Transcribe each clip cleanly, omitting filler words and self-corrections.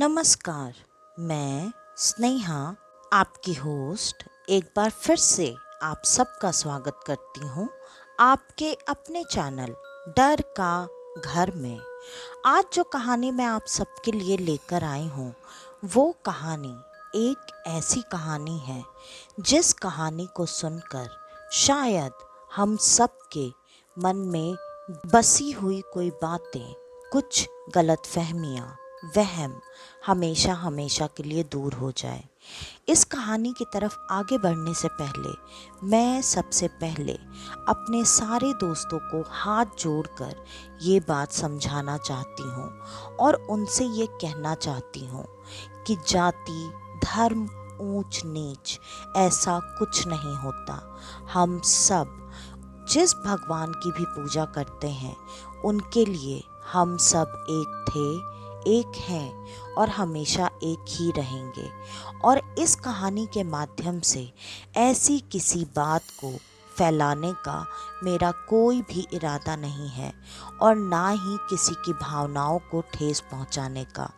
नमस्कार, मैं स्नेहा आपकी होस्ट एक बार फिर से आप सबका स्वागत करती हूँ आपके अपने चैनल डर का घर में। आज जो कहानी मैं आप सबके लिए लेकर आई हूँ वो कहानी एक ऐसी कहानी है जिस कहानी को सुनकर शायद हम सबके मन में बसी हुई कोई बातें, कुछ गलतफहमियाँ, वहम हमेशा हमेशा के लिए दूर हो जाए। इस कहानी की तरफ आगे बढ़ने से पहले मैं सबसे पहले अपने सारे दोस्तों को हाथ जोड़कर ये बात समझाना चाहती हूँ और उनसे ये कहना चाहती हूँ कि जाति, धर्म, ऊंच नीच ऐसा कुछ नहीं होता। हम सब जिस भगवान की भी पूजा करते हैं उनके लिए हम सब एक थे, एक हैं और हमेशा एक ही रहेंगे। और इस कहानी के माध्यम से ऐसी किसी बात को फैलाने का मेरा कोई भी इरादा नहीं है और ना ही किसी की भावनाओं को ठेस पहुंचाने का।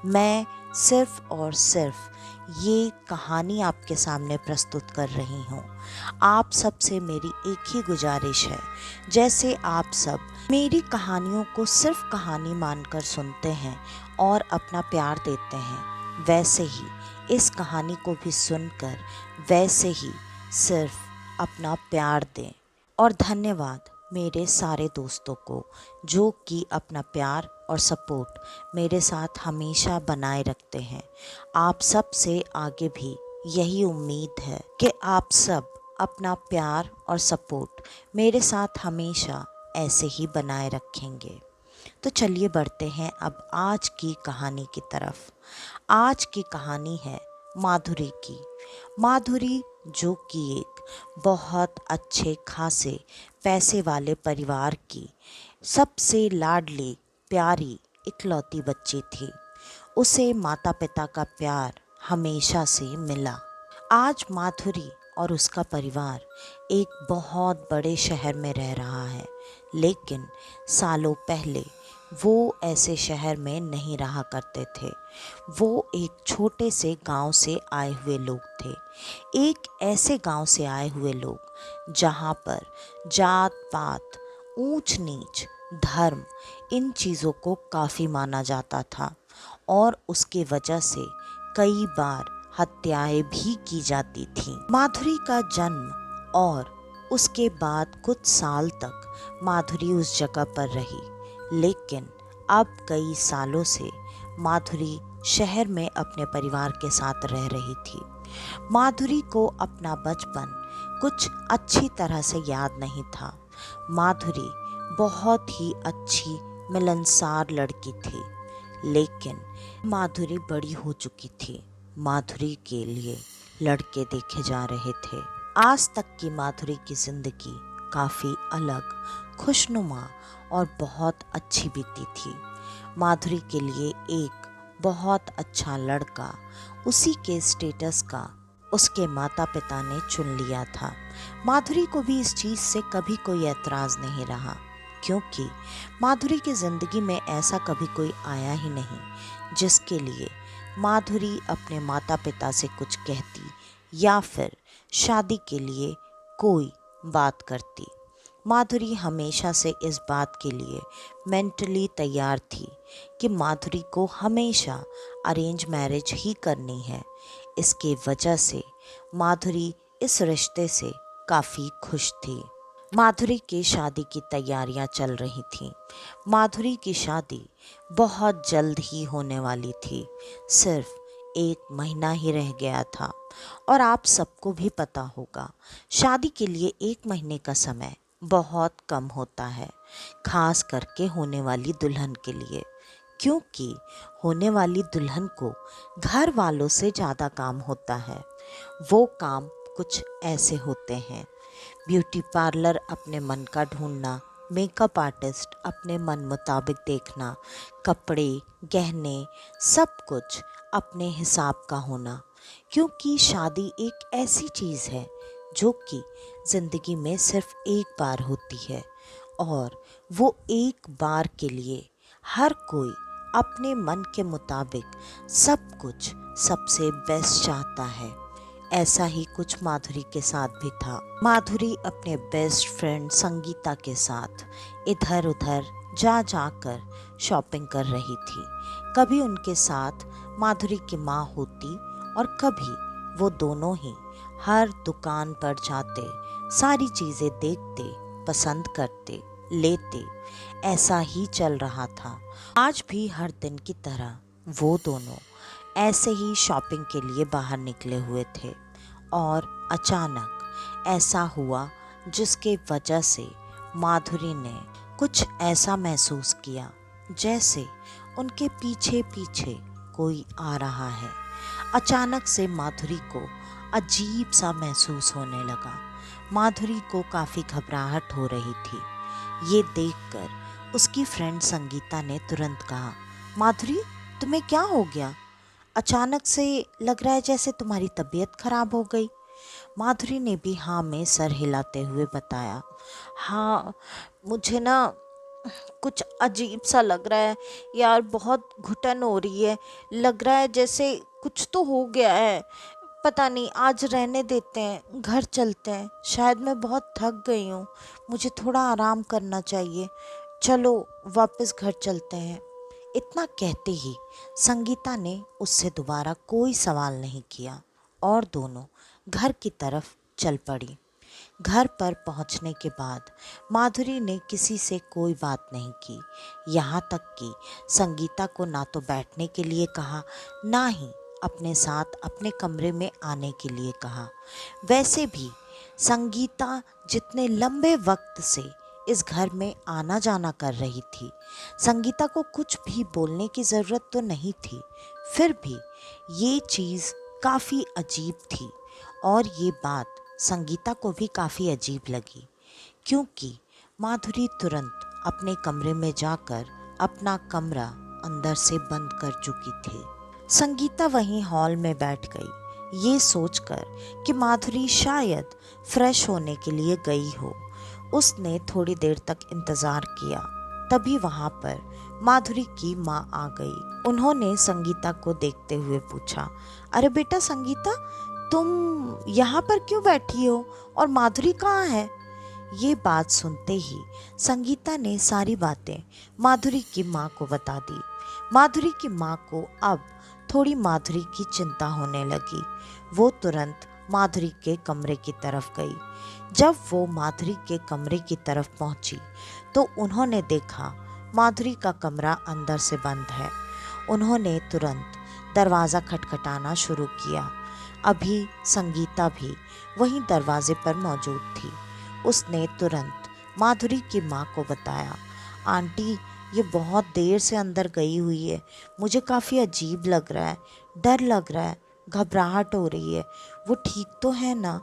मैं सिर्फ और सिर्फ ये कहानी आपके सामने प्रस्तुत कर रही हूँ। आप सबसे मेरी एक ही गुजारिश है, जैसे आप सब मेरी कहानियों को सिर्फ कहानी मानकर सुनते हैं और अपना प्यार देते हैं, वैसे ही इस कहानी को भी सुनकर वैसे ही सिर्फ अपना प्यार दें। और धन्यवाद मेरे सारे दोस्तों को जो कि अपना प्यार और सपोर्ट मेरे साथ हमेशा बनाए रखते हैं। आप सब से आगे भी यही उम्मीद है कि आप सब अपना प्यार और सपोर्ट मेरे साथ हमेशा ऐसे ही बनाए रखेंगे। तो चलिए बढ़ते हैं अब आज की कहानी की तरफ। आज की कहानी है माधुरी की। माधुरी जो कि एक बहुत अच्छे खासे पैसे वाले परिवार की सबसे लाडली, प्यारी, इकलौती बच्ची थी। उसे माता पिता का प्यार हमेशा से मिला। आज माधुरी और उसका परिवार एक बहुत बड़े शहर में रह रहा है, लेकिन सालों पहले वो ऐसे शहर में नहीं रहा करते थे। वो एक छोटे से गांव से आए हुए लोग थे। एक ऐसे गांव से आए हुए लोग जहां पर जात पात, ऊंच नीच, धर्म, इन चीज़ों को काफ़ी माना जाता था और उसके वजह से कई बार हत्याएं भी की जाती थीं। माधुरी का जन्म और उसके बाद कुछ साल तक माधुरी उस जगह पर रही, लेकिन अब कई सालों से माधुरी शहर में अपने परिवार के साथ रह रही थी। माधुरी को अपना बचपन कुछ अच्छी तरह से याद नहीं था। माधुरी बहुत ही अच्छी मिलनसार लड़की थी, लेकिन माधुरी बड़ी हो चुकी थी। माधुरी के लिए लड़के देखे जा रहे थे। आज तक की माधुरी की जिंदगी काफ़ी अलग, खुशनुमा और बहुत अच्छी बीती थी। माधुरी के लिए एक बहुत अच्छा लड़का, उसी के स्टेटस का उसके माता पिता ने चुन लिया था। माधुरी को भी इस चीज़ से कभी कोई ऐतराज़ नहीं रहा, क्योंकि माधुरी की ज़िंदगी में ऐसा कभी कोई आया ही नहीं जिसके लिए माधुरी अपने माता पिता से कुछ कहती या फिर शादी के लिए कोई बात करती। माधुरी हमेशा से इस बात के लिए मेंटली तैयार थी कि माधुरी को हमेशा अरेंज मैरिज ही करनी है। इसके वजह से माधुरी इस रिश्ते से काफ़ी खुश थी। माधुरी की शादी की तैयारियां चल रही थीं। माधुरी की शादी बहुत जल्द ही होने वाली थी। सिर्फ 1 महीना ही रह गया था और आप सबको भी पता होगा, शादी के लिए 1 महीने का समय बहुत कम होता है, खास करके होने वाली दुल्हन के लिए, क्योंकि होने वाली दुल्हन को घर वालों से ज़्यादा काम होता है। वो काम कुछ ऐसे होते हैं: ब्यूटी पार्लर अपने मन का ढूंढना, मेकअप आर्टिस्ट अपने मन मुताबिक देखना, कपड़े, गहने, सब कुछ अपने हिसाब का होना। क्योंकि शादी एक ऐसी चीज़ है जो कि ज़िंदगी में सिर्फ एक बार होती है और वो एक बार के लिए हर कोई अपने मन के मुताबिक सब कुछ सबसे बेस्ट चाहता है। ऐसा ही कुछ माधुरी के साथ भी था। माधुरी अपने बेस्ट फ्रेंड संगीता के साथ इधर उधर जा जाकर शॉपिंग कर रही थी। कभी उनके साथ माधुरी की माँ होती और कभी वो दोनों ही हर दुकान पर जाते, सारी चीज़ें देखते, पसंद करते, लेते। ऐसा ही चल रहा था। आज भी हर दिन की तरह वो दोनों ऐसे ही शॉपिंग के लिए बाहर निकले हुए थे और अचानक ऐसा हुआ जिसके वजह से माधुरी ने कुछ ऐसा महसूस किया जैसे उनके पीछे पीछे कोई आ रहा है। अचानक से माधुरी को अजीब सा महसूस होने लगा। माधुरी को काफ़ी घबराहट हो रही थी। ये देखकर उसकी फ्रेंड संगीता ने तुरंत कहा, माधुरी तुम्हें क्या हो गया? अचानक से लग रहा है जैसे तुम्हारी तबीयत खराब हो गई। माधुरी ने भी हाँ में सर हिलाते हुए बताया, हाँ मुझे ना कुछ अजीब सा लग रहा है यार, बहुत घुटन हो रही है। लग रहा है जैसे कुछ तो हो गया है। पता नहीं, आज रहने देते हैं, घर चलते हैं। शायद मैं बहुत थक गई हूँ, मुझे थोड़ा आराम करना चाहिए। चलो वापस घर चलते हैं। इतना कहते ही संगीता ने उससे दोबारा कोई सवाल नहीं किया और दोनों घर की तरफ चल पड़ी। घर पर पहुंचने के बाद माधुरी ने किसी से कोई बात नहीं की। यहाँ तक कि संगीता को ना तो बैठने के लिए कहा, ना ही अपने साथ अपने कमरे में आने के लिए कहा। वैसे भी संगीता जितने लंबे वक्त से इस घर में आना जाना कर रही थी, संगीता को कुछ भी बोलने की ज़रूरत तो नहीं थी। फिर भी ये चीज़ काफ़ी अजीब थी और ये बात संगीता को भी काफ़ी अजीब लगी, क्योंकि माधुरी तुरंत अपने कमरे में जाकर अपना कमरा अंदर से बंद कर चुकी थी। संगीता वहीं हॉल में बैठ गई, ये सोचकर कि माधुरी शायद फ्रेश होने के लिए गई हो। उसने थोड़ी देर तक इंतज़ार किया, तभी वहाँ पर माधुरी की माँ आ गई। उन्होंने संगीता को देखते हुए पूछा, अरे बेटा संगीता, तुम यहाँ पर क्यों बैठी हो और माधुरी कहाँ है? ये बात सुनते ही संगीता ने सारी बातें माधुरी की माँ को बता दी। माधुरी की माँ को अब थोड़ी माधुरी की चिंता होने लगी। वो तुरंत माधुरी के कमरे की तरफ गई। जब वो माधुरी के कमरे की तरफ पहुंची तो उन्होंने देखा माधुरी का कमरा अंदर से बंद है। उन्होंने तुरंत दरवाज़ा खटखटाना शुरू किया। अभी संगीता भी वहीं दरवाजे पर मौजूद थी। उसने तुरंत माधुरी की माँ को बताया, आंटी ये बहुत देर से अंदर गई हुई है, मुझे काफ़ी अजीब लग रहा है, डर लग रहा है, घबराहट हो रही है। वो ठीक तो है ना?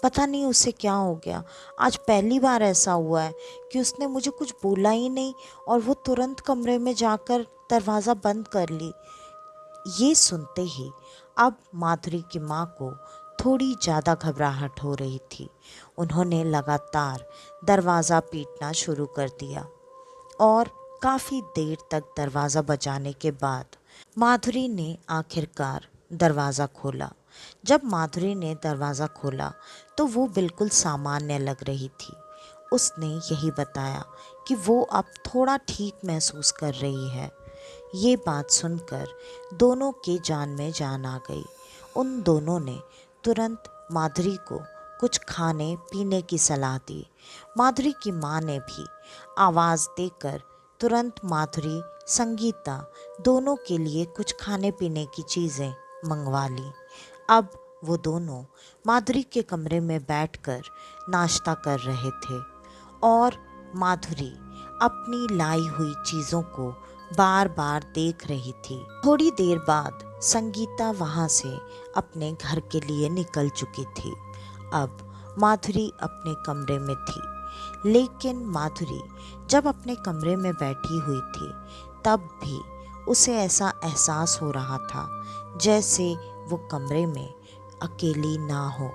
पता नहीं उसे क्या हो गया। आज पहली बार ऐसा हुआ है कि उसने मुझे कुछ बोला ही नहीं और वो तुरंत कमरे में जाकर दरवाज़ा बंद कर ली। ये सुनते ही अब माधुरी की माँ को थोड़ी ज़्यादा घबराहट हो रही थी। उन्होंने लगातार दरवाज़ा पीटना शुरू कर दिया और काफ़ी देर तक दरवाज़ा बजाने के बाद माधुरी ने आखिरकार दरवाज़ा खोला। जब माधुरी ने दरवाज़ा खोला तो वो बिल्कुल सामान्य लग रही थी। उसने यही बताया कि वो अब थोड़ा ठीक महसूस कर रही है। ये बात सुनकर दोनों के जान में जान आ गई। उन दोनों ने तुरंत माधुरी को कुछ खाने पीने की सलाह दी। माधुरी की माँ ने भी आवाज़ देकर तुरंत माधुरी, संगीता दोनों के लिए कुछ खाने पीने की चीज़ें मंगवा ली। अब वो दोनों माधुरी के कमरे में बैठकर नाश्ता कर रहे थे और माधुरी अपनी लाई हुई चीज़ों को बार बार देख रही थी। थोड़ी देर बाद संगीता वहाँ से अपने घर के लिए निकल चुकी थी। अब माधुरी अपने कमरे में थी, लेकिन माधुरी जब अपने कमरे में बैठी हुई थी तब भी उसे ऐसा एहसास हो रहा था जैसे वो कमरे में अकेली ना हो।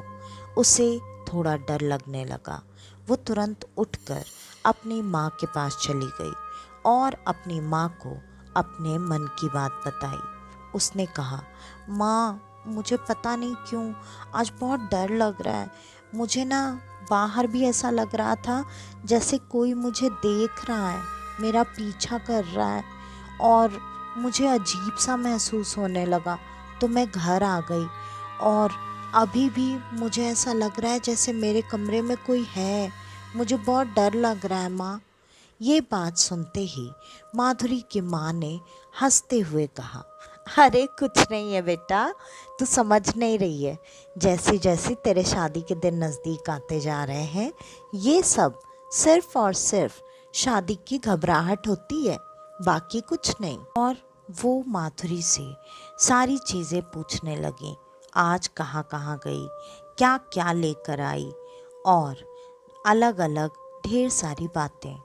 उसे थोड़ा डर लगने लगा। वो तुरंत उठकर अपनी माँ के पास चली गई और अपनी माँ को अपने मन की बात बताई। उसने कहा, माँ मुझे पता नहीं क्यों आज बहुत डर लग रहा है। मुझे ना बाहर भी ऐसा लग रहा था जैसे कोई मुझे देख रहा है, मेरा पीछा कर रहा है, और मुझे अजीब सा महसूस होने लगा। तो मैं घर आ गई और अभी भी मुझे ऐसा लग रहा है जैसे मेरे कमरे में कोई है। मुझे बहुत डर लग रहा है माँ। ये बात सुनते ही माधुरी की माँ ने हंसते हुए कहा, अरे कुछ नहीं है बेटा, तू समझ नहीं रही है। जैसे जैसे तेरे शादी के दिन नज़दीक आते जा रहे हैं, ये सब सिर्फ और सिर्फ शादी की घबराहट होती है, बाकी कुछ नहीं। और वो माधुरी से सारी चीज़ें पूछने लगी, आज कहाँ कहाँ गई, क्या क्या लेकर आई, और अलग अलग ढेर सारी बातें।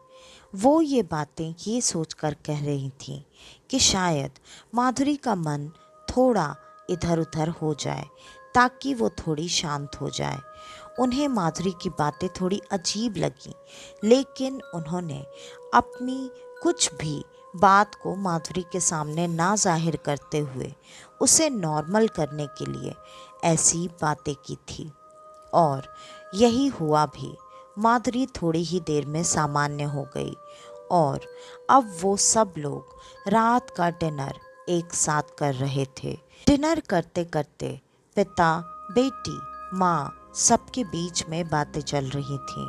वो ये बातें ये सोचकर कह रही थी कि शायद माधुरी का मन थोड़ा इधर उधर हो जाए ताकि वो थोड़ी शांत हो जाए। उन्हें माधुरी की बातें थोड़ी अजीब लगी, लेकिन उन्होंने अपनी कुछ भी बात को माधुरी के सामने ना जाहिर करते हुए उसे नॉर्मल करने के लिए ऐसी बातें की थी। और यही हुआ भी। माधुरी थोड़ी ही देर में सामान्य हो गई और अब वो सब लोग रात का डिनर एक साथ कर रहे थे। डिनर करते करते पिता, बेटी, माँ सबके बीच में बातें चल रही थीं।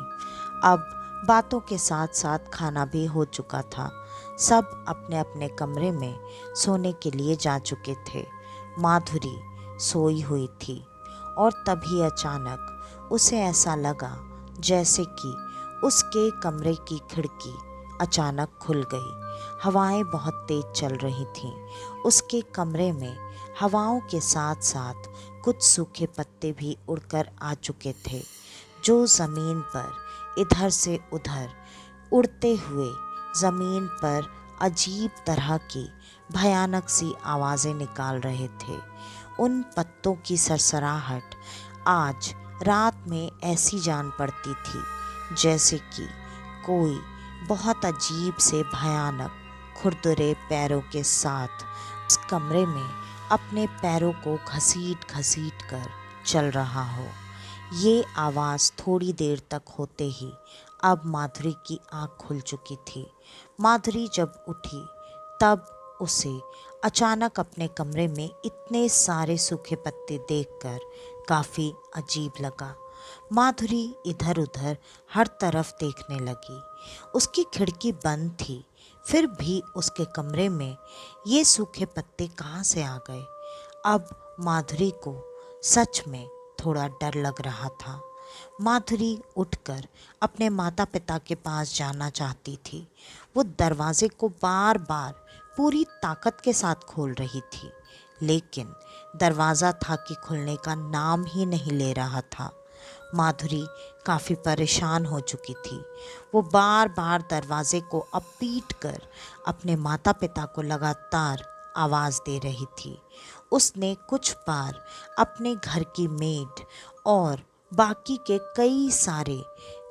अब बातों के साथ साथ खाना भी हो चुका था। सब अपने अपने कमरे में सोने के लिए जा चुके थे। माधुरी सोई हुई थी और तभी अचानक उसे ऐसा लगा जैसे कि उसके कमरे की खिड़की अचानक खुल गई। हवाएं बहुत तेज चल रही थीं। उसके कमरे में हवाओं के साथ साथ कुछ सूखे पत्ते भी उड़कर आ चुके थे, जो ज़मीन पर इधर से उधर उड़ते हुए ज़मीन पर अजीब तरह की भयानक सी आवाज़ें निकाल रहे थे। उन पत्तों की सरसराहट आज रात में ऐसी जान पड़ती थी जैसे कि कोई बहुत अजीब से भयानक खुरदुरे पैरों के साथ उस कमरे में अपने पैरों को घसीट घसीट कर चल रहा हो। ये आवाज़ थोड़ी देर तक होते ही अब माधुरी की आँख खुल चुकी थी। माधुरी जब उठी तब उसे अचानक अपने कमरे में इतने सारे सूखे पत्ते देखकर काफ़ी अजीब लगा। माधुरी इधर उधर हर तरफ देखने लगी। उसकी खिड़की बंद थी, फिर भी उसके कमरे में ये सूखे पत्ते कहाँ से आ गए। अब माधुरी को सच में थोड़ा डर लग रहा था। माधुरी उठकर अपने माता पिता के पास जाना चाहती थी। वो दरवाजे को बार बार पूरी ताकत के साथ खोल रही थी, लेकिन दरवाज़ा था कि खुलने का नाम ही नहीं ले रहा था। माधुरी काफ़ी परेशान हो चुकी थी। वो बार बार दरवाजे को अब पीट कर अपने माता पिता को लगातार आवाज़ दे रही थी। उसने कुछ बार अपने घर की मेड और बाकी के कई सारे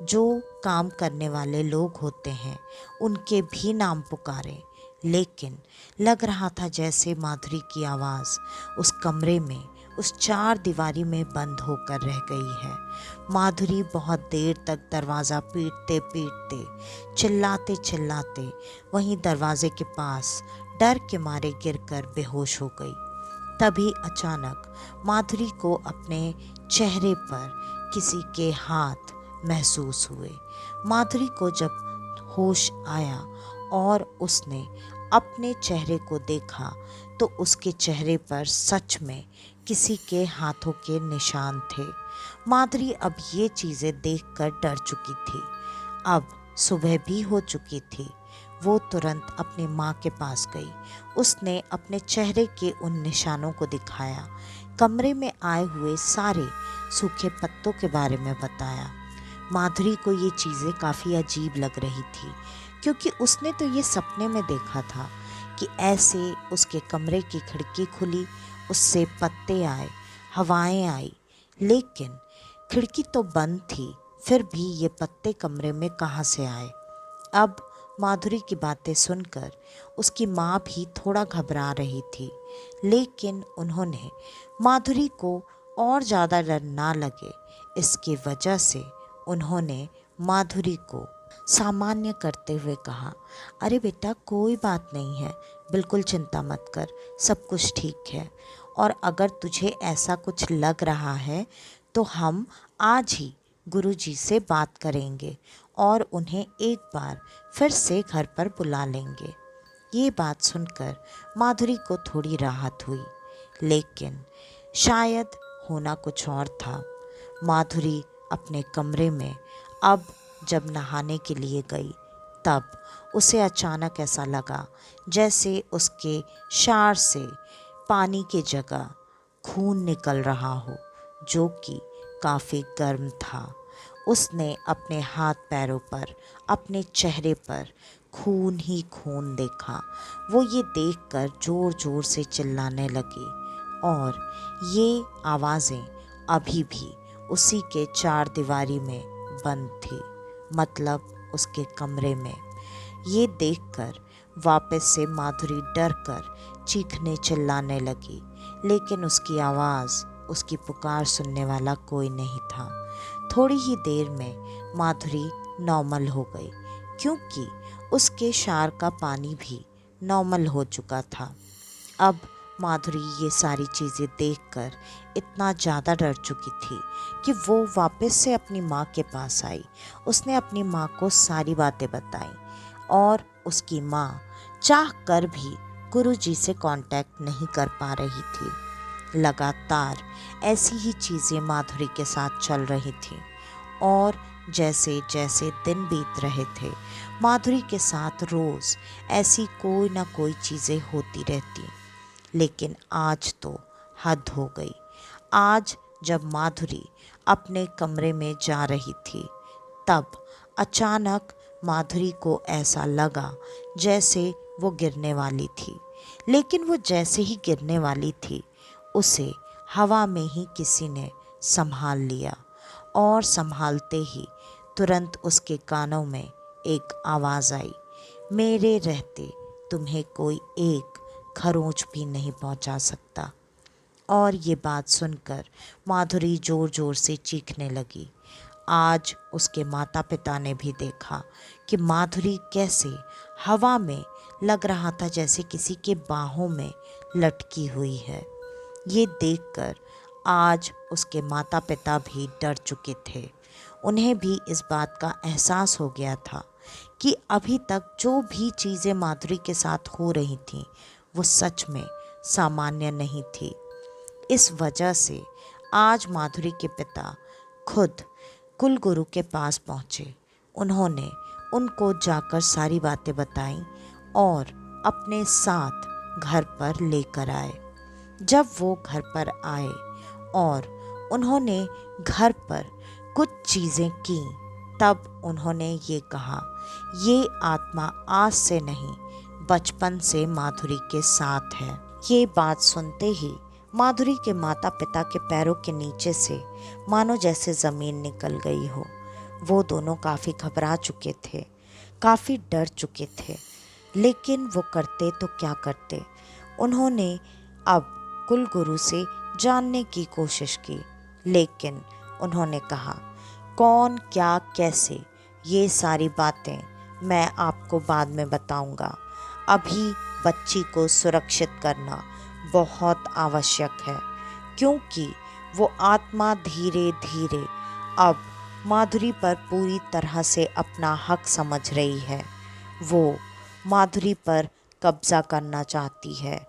जो काम करने वाले लोग होते हैं उनके भी नाम पुकारे, लेकिन लग रहा था जैसे माधुरी की आवाज़ उस कमरे में, उस चार दीवारी में बंद होकर रह गई है। माधुरी बहुत देर तक दरवाज़ा पीटते पीटते, चिल्लाते चिल्लाते वहीं दरवाजे के पास डर के मारे गिरकर बेहोश हो गई। तभी अचानक माधुरी को अपने चेहरे पर किसी के हाथ महसूस हुए। माधुरी को जब होश आया और उसने अपने चेहरे को देखा तो उसके चेहरे पर सच में किसी के हाथों के निशान थे। माधुरी अब ये चीज़ें देखकर डर चुकी थी। अब सुबह भी हो चुकी थी। वो तुरंत अपनी माँ के पास गई। उसने अपने चेहरे के उन निशानों को दिखाया, कमरे में आए हुए सारे सूखे पत्तों के बारे में बताया। माधुरी को ये चीज़ें काफ़ी अजीब लग रही थी, क्योंकि उसने तो ये सपने में देखा था कि ऐसे उसके कमरे की खिड़की खुली, उससे पत्ते आए, हवाएं आई, लेकिन खिड़की तो बंद थी, फिर भी ये पत्ते कमरे में कहाँ से आए। अब माधुरी की बातें सुनकर उसकी माँ भी थोड़ा घबरा रही थी, लेकिन उन्होंने माधुरी को और ज़्यादा डर ना लगे इसकी वजह से उन्होंने माधुरी को सामान्य करते हुए कहा, अरे बेटा कोई बात नहीं है, बिल्कुल चिंता मत कर, सब कुछ ठीक है। और अगर तुझे ऐसा कुछ लग रहा है तो हम आज ही गुरुजी से बात करेंगे और उन्हें एक बार फिर से घर पर बुला लेंगे। ये बात सुनकर माधुरी को थोड़ी राहत हुई, लेकिन शायद होना कुछ और था। माधुरी अपने कमरे में अब जब नहाने के लिए गई तब उसे अचानक ऐसा लगा जैसे उसके शार से पानी की जगह खून निकल रहा हो, जो कि काफ़ी गर्म था। उसने अपने हाथ पैरों पर, अपने चेहरे पर खून ही खून देखा। वो ये देखकर ज़ोर ज़ोर से चिल्लाने लगी और ये आवाज़ें अभी भी उसी के चार दीवारी में बंद थी, मतलब उसके कमरे में। ये देखकर वापस से माधुरी डर कर चीखने चिल्लाने लगी, लेकिन उसकी आवाज़, उसकी पुकार सुनने वाला कोई नहीं था। थोड़ी ही देर में माधुरी नॉर्मल हो गई, क्योंकि उसके शार का पानी भी नॉर्मल हो चुका था। अब माधुरी ये सारी चीज़ें देखकर इतना ज़्यादा डर चुकी थी कि वो वापस से अपनी माँ के पास आई। उसने अपनी माँ को सारी बातें बताई और उसकी माँ चाह कर भी गुरुजी से कांटेक्ट नहीं कर पा रही थी। लगातार ऐसी ही चीज़ें माधुरी के साथ चल रही थी और जैसे जैसे दिन बीत रहे थे, माधुरी के साथ रोज़ ऐसी कोई ना कोई चीज़ें होती रहती। लेकिन आज तो हद हो गई। आज जब माधुरी अपने कमरे में जा रही थी तब अचानक माधुरी को ऐसा लगा जैसे वो गिरने वाली थी। लेकिन वो जैसे ही गिरने वाली थी, उसे हवा में ही किसी ने संभाल लिया और संभालते ही तुरंत उसके कानों में एक आवाज़ आई, मेरे रहते तुम्हें कोई एक खरोंच भी नहीं पहुंचा सकता। और ये बात सुनकर माधुरी ज़ोर ज़ोर से चीखने लगी। आज उसके माता पिता ने भी देखा कि माधुरी कैसे हवा में लग रहा था जैसे किसी के बाहों में लटकी हुई है। ये देखकर आज उसके माता पिता भी डर चुके थे। उन्हें भी इस बात का एहसास हो गया था कि अभी तक जो भी चीज़ें माधुरी के साथ हो रही थीं वो सच में सामान्य नहीं थी। इस वजह से आज माधुरी के पिता खुद कुलगुरु के पास पहुँचे। उन्होंने उनको जाकर सारी बातें बताई और अपने साथ घर पर लेकर आए। जब वो घर पर आए और उन्होंने घर पर कुछ चीज़ें की, तब उन्होंने ये कहा, ये आत्मा आज से नहीं बचपन से माधुरी के साथ है। ये बात सुनते ही माधुरी के माता पिता के पैरों के नीचे से मानो जैसे ज़मीन निकल गई हो। वो दोनों काफ़ी घबरा चुके थे, काफ़ी डर चुके थे, लेकिन वो करते तो क्या करते। उन्होंने अब कुलगुरु से जानने की कोशिश की, लेकिन उन्होंने कहा, कौन क्या कैसे ये सारी बातें मैं आपको बाद में बताऊंगा। अभी बच्ची को सुरक्षित करना बहुत आवश्यक है, क्योंकि वो आत्मा धीरे धीरे अब माधुरी पर पूरी तरह से अपना हक समझ रही है। वो माधुरी पर कब्ज़ा करना चाहती है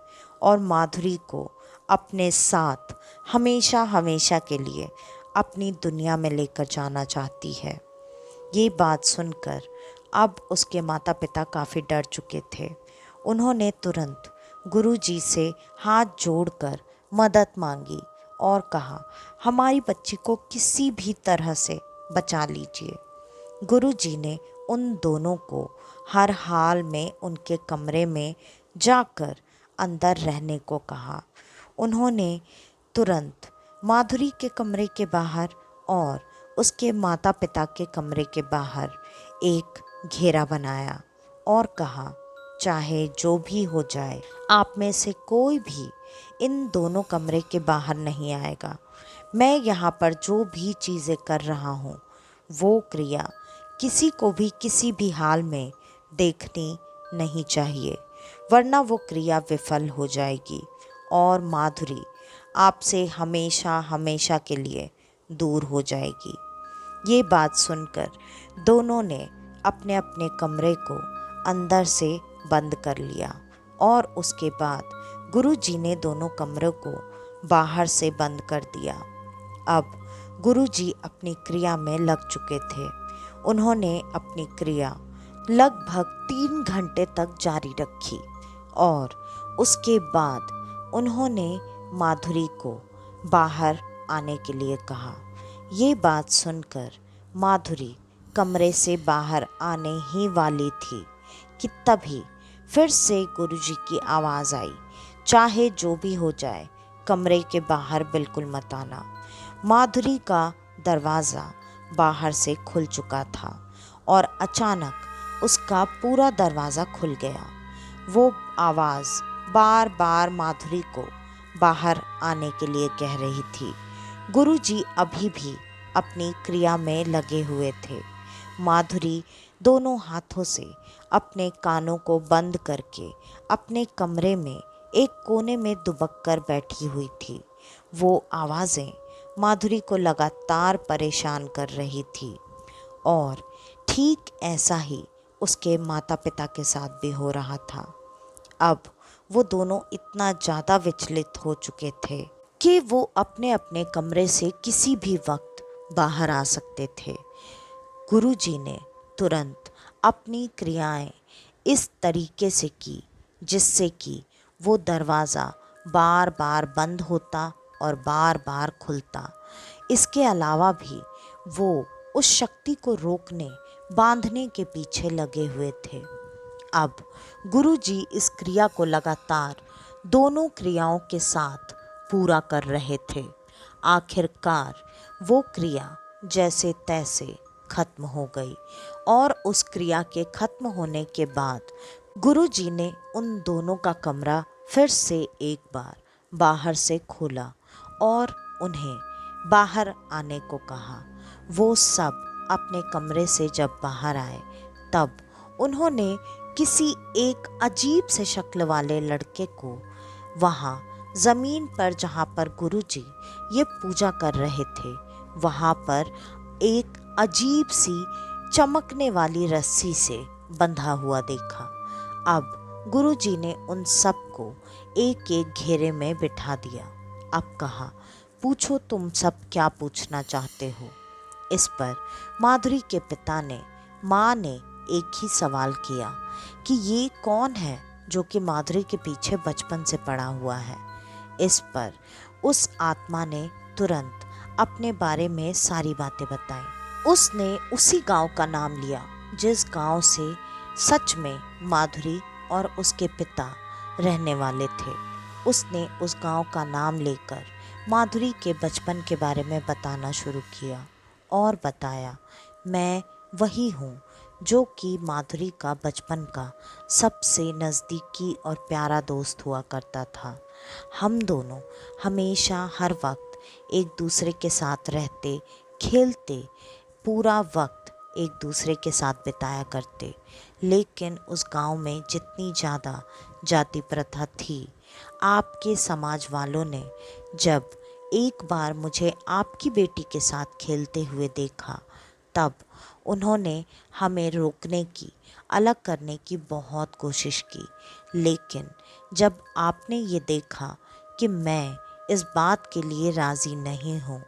और माधुरी को अपने साथ हमेशा हमेशा के लिए अपनी दुनिया में लेकर जाना चाहती है। ये बात सुनकर अब उसके माता पिता काफ़ी डर चुके थे। उन्होंने तुरंत गुरुजी से हाथ जोड़कर मदद मांगी और कहा, हमारी बच्ची को किसी भी तरह से बचा लीजिए। गुरुजी ने उन दोनों को हर हाल में उनके कमरे में जाकर अंदर रहने को कहा। उन्होंने तुरंत माधुरी के कमरे के बाहर और उसके माता पिता के कमरे के बाहर एक घेरा बनाया और कहा, चाहे जो भी हो जाए, आप में से कोई भी इन दोनों कमरे के बाहर नहीं आएगा। मैं यहाँ पर जो भी चीज़ें कर रहा हूँ, वो क्रिया किसी को भी किसी भी हाल में देखनी नहीं चाहिए, वरना वो क्रिया विफल हो जाएगी और माधुरी आपसे हमेशा हमेशा के लिए दूर हो जाएगी। ये बात सुनकर दोनों ने अपने अपने कमरे को अंदर से बंद कर लिया और उसके बाद गुरुजी ने दोनों कमरों को बाहर से बंद कर दिया। अब गुरुजी अपनी क्रिया में लग चुके थे। उन्होंने अपनी क्रिया लगभग 3 घंटे तक जारी रखी और उसके बाद उन्होंने माधुरी को बाहर आने के लिए कहा। ये बात सुनकर माधुरी कमरे से बाहर आने ही वाली थी कि तभी फिर से गुरुजी की आवाज़ आई, चाहे जो भी हो जाए, कमरे के बाहर बिल्कुल मत आना। माधुरी का दरवाज़ा बाहर से खुल चुका था और अचानक उसका पूरा दरवाज़ा खुल गया। वो आवाज़ बार बार माधुरी को बाहर आने के लिए कह रही थी। गुरुजी अभी भी अपनी क्रिया में लगे हुए थे। माधुरी दोनों हाथों से अपने कानों को बंद करके अपने कमरे में एक कोने में दुबक कर बैठी हुई थी। वो आवाज़ें माधुरी को लगातार परेशान कर रही थी और ठीक ऐसा ही उसके माता पिता के साथ भी हो रहा था। अब वो दोनों इतना ज़्यादा विचलित हो चुके थे कि वो अपने अपने कमरे से किसी भी वक्त बाहर आ सकते थे। गुरुजी ने तुरंत अपनी क्रियाएं इस तरीके से की जिससे कि वो दरवाज़ा बार बार बंद होता और बार बार खुलता। इसके अलावा भी वो उस शक्ति को रोकने बांधने के पीछे लगे हुए थे। अब गुरुजी इस क्रिया को लगातार दोनों क्रियाओं के साथ पूरा कर रहे थे। आखिरकार वो क्रिया जैसे तैसे खत्म हो गई और उस क्रिया के खत्म होने के बाद गुरुजी ने उन दोनों का कमरा फिर से एक बार बाहर से खोला और उन्हें बाहर आने को कहा। वो सब अपने कमरे से जब बाहर आए तब उन्होंने किसी एक अजीब से शक्ल वाले लड़के को वहाँ ज़मीन पर, जहाँ पर गुरुजी ये पूजा कर रहे थे, वहाँ पर एक अजीब सी चमकने वाली रस्सी से बंधा हुआ देखा। अब गुरुजी ने उन सबको एक एक घेरे में बिठा दिया। अब कहा, पूछो तुम सब क्या पूछना चाहते हो। इस पर माधुरी के पिता ने, माँ ने एक ही सवाल किया कि ये कौन है जो कि माधुरी के पीछे बचपन से पड़ा हुआ है। इस पर उस आत्मा ने तुरंत अपने बारे में सारी बातें बताई। उसने उसी गांव का नाम लिया जिस गांव से सच में माधुरी और उसके पिता रहने वाले थे। उसने उस गांव का नाम लेकर माधुरी के बचपन के बारे में बताना शुरू किया और बताया, मैं वही हूँ जो कि माधुरी का बचपन का सबसे नज़दीकी और प्यारा दोस्त हुआ करता था। हम दोनों हमेशा हर वक्त एक दूसरे के साथ रहते, खेलते, पूरा वक्त एक दूसरे के साथ बिताया करते। लेकिन उस गांव में जितनी ज़्यादा जाति प्रथा थी, आपके समाज वालों ने जब एक बार मुझे आपकी बेटी के साथ खेलते हुए देखा, तब उन्होंने हमें रोकने की, अलग करने की बहुत कोशिश की। लेकिन जब आपने ये देखा कि मैं इस बात के लिए राज़ी नहीं हूँ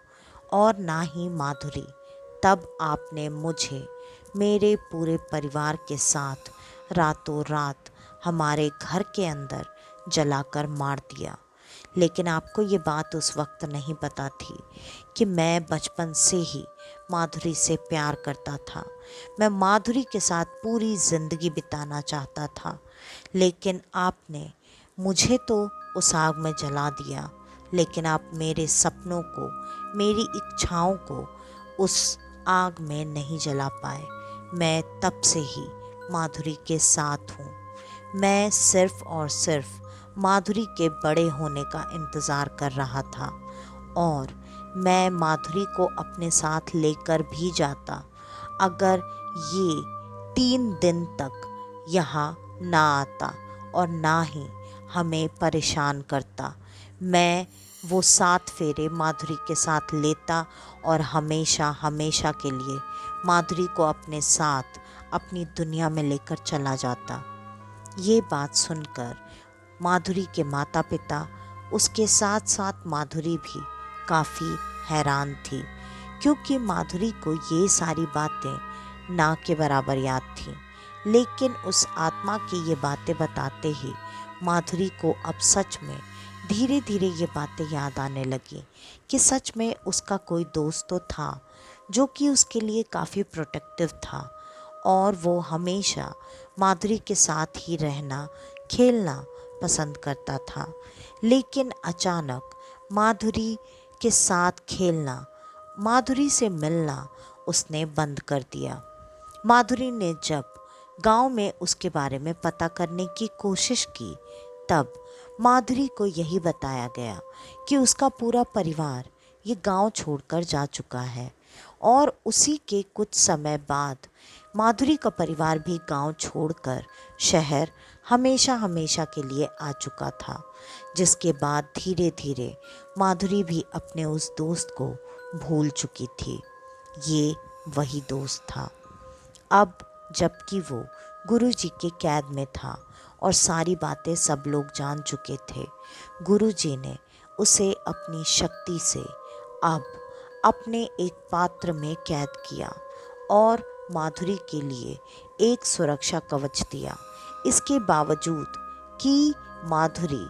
और ना ही माधुरी, तब आपने मुझे मेरे पूरे परिवार के साथ रातों रात हमारे घर के अंदर जलाकर मार दिया। लेकिन आपको ये बात उस वक्त नहीं पता थी कि मैं बचपन से ही माधुरी से प्यार करता था। मैं माधुरी के साथ पूरी ज़िंदगी बिताना चाहता था। लेकिन आपने मुझे तो उस आग में जला दिया, लेकिन आप मेरे सपनों को, मेरी इच्छाओं को उस आग में नहीं जला पाए। मैं तब से ही माधुरी के साथ हूँ। मैं सिर्फ और सिर्फ माधुरी के बड़े होने का इंतज़ार कर रहा था और मैं माधुरी को अपने साथ लेकर भी जाता अगर ये 3 दिन तक यहाँ ना आता और ना ही हमें परेशान करता। मैं वो 7 फेरे माधुरी के साथ लेता और हमेशा हमेशा के लिए माधुरी को अपने साथ अपनी दुनिया में लेकर चला जाता। ये बात सुनकर माधुरी के माता पिता, उसके साथ साथ माधुरी भी काफ़ी हैरान थी, क्योंकि माधुरी को ये सारी बातें ना के बराबर याद थीं। लेकिन उस आत्मा की ये बातें बताते ही माधुरी को अब सच में धीरे धीरे ये बातें याद आने लगी कि सच में उसका कोई दोस्त तो था जो कि उसके लिए काफ़ी प्रोटेक्टिव था और वो हमेशा माधुरी के साथ ही रहना, खेलना पसंद करता था। लेकिन अचानक माधुरी के साथ खेलना, माधुरी से मिलना उसने बंद कर दिया। माधुरी ने जब गांव में उसके बारे में पता करने की कोशिश की, तब माधुरी को यही बताया गया कि उसका पूरा परिवार ये गांव छोड़कर जा चुका है और उसी के कुछ समय बाद माधुरी का परिवार भी गांव छोड़कर शहर हमेशा हमेशा के लिए आ चुका था। जिसके बाद धीरे धीरे माधुरी भी अपने उस दोस्त को भूल चुकी थी। ये वही दोस्त था। अब जबकि वो गुरुजी के कैद में था और सारी बातें सब लोग जान चुके थे, गुरुजी ने उसे अपनी शक्ति से अब अपने एक पात्र में कैद किया और माधुरी के लिए एक सुरक्षा कवच दिया। इसके बावजूद कि माधुरी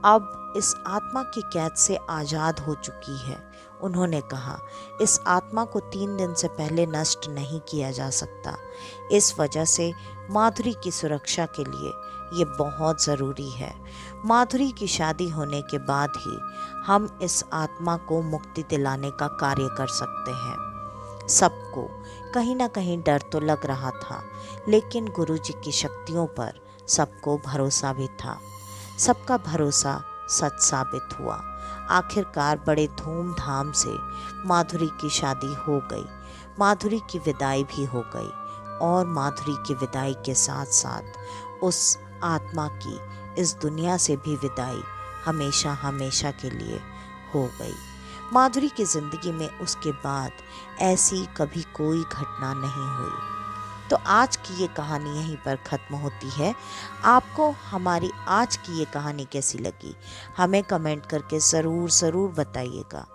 अब इस आत्मा की कैद से आज़ाद हो चुकी है, उन्होंने कहा इस आत्मा को 3 दिन से पहले नष्ट नहीं किया जा सकता। इस वजह से माधुरी की सुरक्षा के लिए ये बहुत ज़रूरी है। माधुरी की शादी होने के बाद ही हम इस आत्मा को मुक्ति दिलाने का कार्य कर सकते हैं। सबको कहीं ना कहीं डर तो लग रहा था, लेकिन गुरुजी की शक्तियों पर सबको भरोसा भी था। सबका भरोसा सच साबित हुआ। आखिरकार बड़े धूमधाम से माधुरी की शादी हो गई, माधुरी की विदाई भी हो गई और माधुरी की विदाई के साथ साथ उस आत्मा की इस दुनिया से भी विदाई हमेशा हमेशा के लिए हो गई। माधुरी की ज़िंदगी में उसके बाद ऐसी कभी कोई घटना नहीं हुई। तो आज की ये कहानी यहीं पर ख़त्म होती है। आपको हमारी आज की ये कहानी कैसी लगी, हमें कमेंट करके ज़रूर बताइएगा।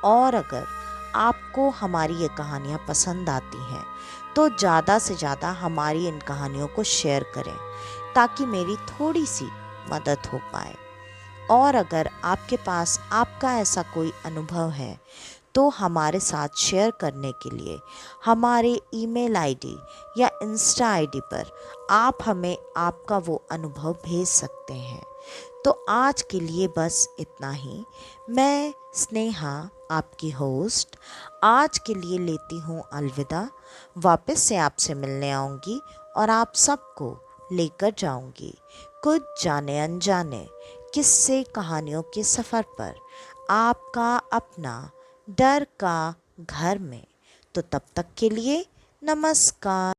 और अगर आपको हमारी ये कहानियाँ पसंद आती हैं तो ज़्यादा से ज़्यादा हमारी इन कहानियों को शेयर करें, ताकि मेरी थोड़ी सी मदद हो पाए। और अगर आपके पास आपका ऐसा कोई अनुभव है तो हमारे साथ शेयर करने के लिए हमारे ईमेल आईडी या इंस्टा आईडी पर आप हमें आपका वो अनुभव भेज सकते हैं। तो आज के लिए बस इतना ही। मैं स्नेहा, आपकी होस्ट, आज के लिए लेती हूँ अलविदा। वापस से आपसे मिलने आऊँगी और आप सबको लेकर जाऊँगी कुछ जाने अनजाने किस्से कहानियों के सफ़र पर, आपका अपना डर का घर में। तो तब तक के लिए नमस्कार।